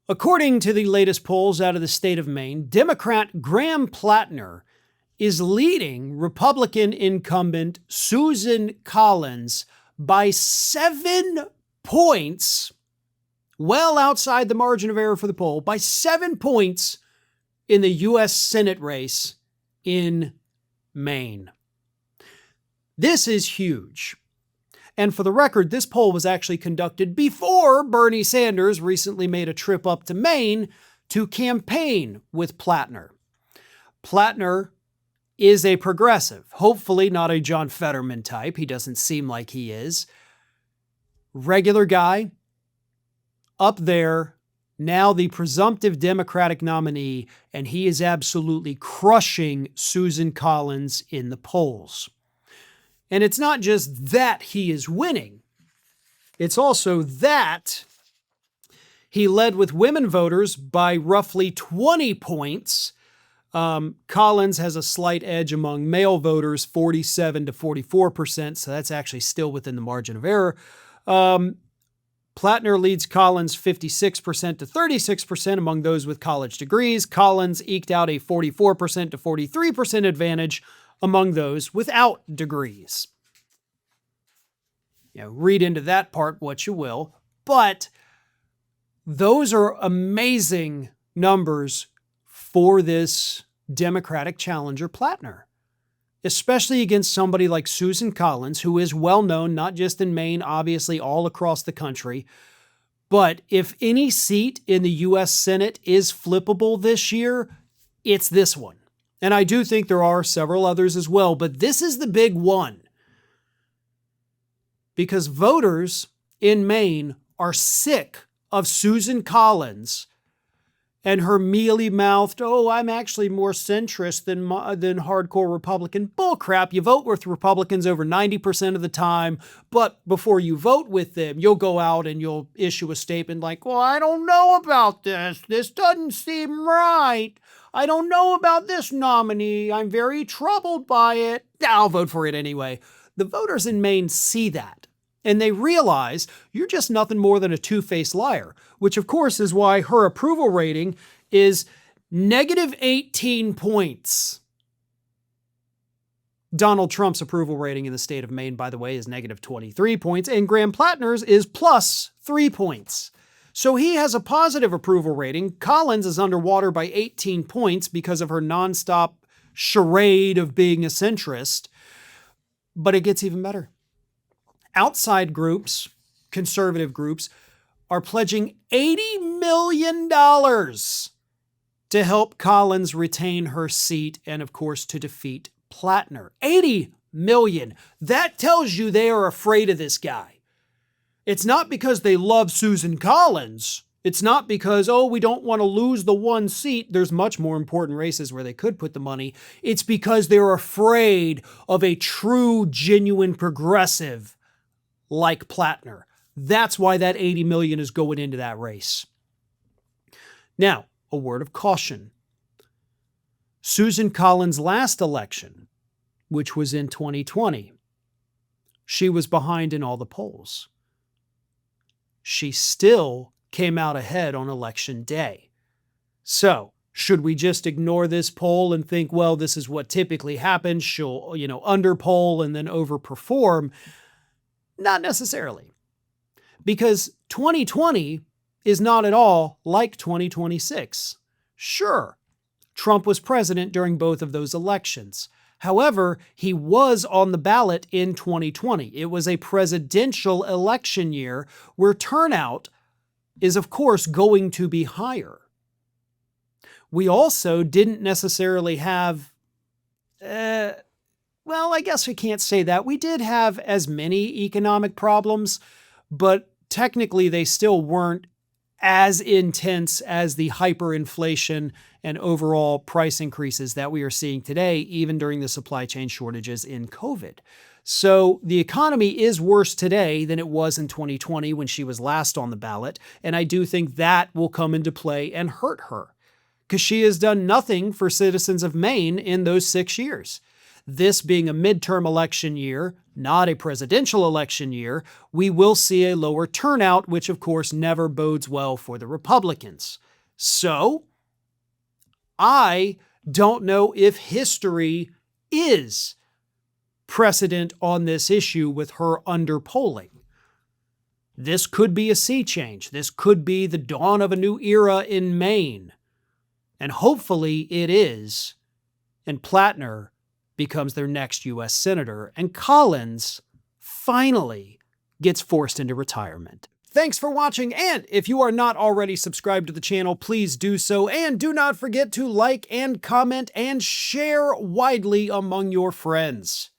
According to the latest polls out of the state of Maine, Democrat Graham Platner is leading Republican incumbent Susan Collins by 7 points, well outside the margin of error for the poll, by 7 points in the U.S. Senate race in Maine. This is huge. And for the record, this poll was actually conducted before Bernie Sanders recently made a trip up to Maine to campaign with Platner. Platner is a progressive, hopefully not a John Fetterman type. He doesn't seem like he is. Regular guy, up there, now the presumptive Democratic nominee, and he is absolutely crushing Susan Collins in the polls. And it's not just that he is winning. It's also that he led with women voters by roughly 20 points. Collins has a slight edge among male voters, 47 to 44%, so that's actually still within the margin of error. Platner leads Collins 56% to 36% among those with college degrees. Collins eked out a 44% to 43% advantage among those without degrees. Read into that part what you will, but those are amazing numbers for this Democratic challenger Platner, especially against somebody like Susan Collins, who is well known, not just in Maine, obviously all across the country. But if any seat in the U.S. Senate is flippable this year, it's this one. And I do think there are several others as well, but this is the big one. Because voters in Maine are sick of Susan Collins and her mealy-mouthed, I'm actually more centrist than hardcore Republican. Bullcrap. You vote with Republicans over 90% of the time, but before you vote with them, you'll go out and you'll issue a statement like, I don't know about this. This doesn't seem right. I don't know about this nominee. I'm very troubled by it. I'll vote for it anyway. The voters in Maine see that, and they realize you're just nothing more than a two-faced liar, which of course is why her approval rating is negative 18 points. Donald Trump's approval rating in the state of Maine, by the way, is negative 23 points, and Graham Platner's is plus 3 points. So he has a positive approval rating. Collins is underwater by 18 points because of her nonstop charade of being a centrist. But it gets even better. Outside groups, conservative groups, are pledging $80 million to help Collins retain her seat and, of course, to defeat Platner. $80 million. That tells you they are afraid of this guy. It's not because they love Susan Collins. It's not because, we don't want to lose the one seat. There's much more important races where they could put the money. It's because they're afraid of a true, genuine progressive like Platner. That's why that $80 million is going into that race. Now, a word of caution. Susan Collins' last election, which was in 2020, she was behind in all the polls. She still came out ahead on election day. So, should we just ignore this poll and think, this is what typically happens? She'll, underpoll and then overperform? Not necessarily. Because 2020 is not at all like 2026. Sure, Trump was president during both of those elections. However, he was on the ballot in 2020. It was a presidential election year where turnout is, of course, going to be higher. We also didn't necessarily have, I guess we can't say that. We did have as many economic problems, but technically they still weren't as intense as the hyperinflation and overall price increases that we are seeing today, even during the supply chain shortages in COVID. So the economy is worse today than it was in 2020 when she was last on the ballot, and I do think that will come into play and hurt her, because she has done nothing for citizens of Maine in those 6 years. This being a midterm election year, not a presidential election year, we will see a lower turnout, which of course never bodes well for the Republicans. So, I don't know if history is precedent on this issue with her underpolling. This could be a sea change. This could be the dawn of a new era in Maine. And hopefully it is. And Platner becomes their next U.S. Senator. And Collins finally gets forced into retirement. Thanks for watching, and if you are not already subscribed to the channel, please do so. And do not forget to like and comment and share widely among your friends.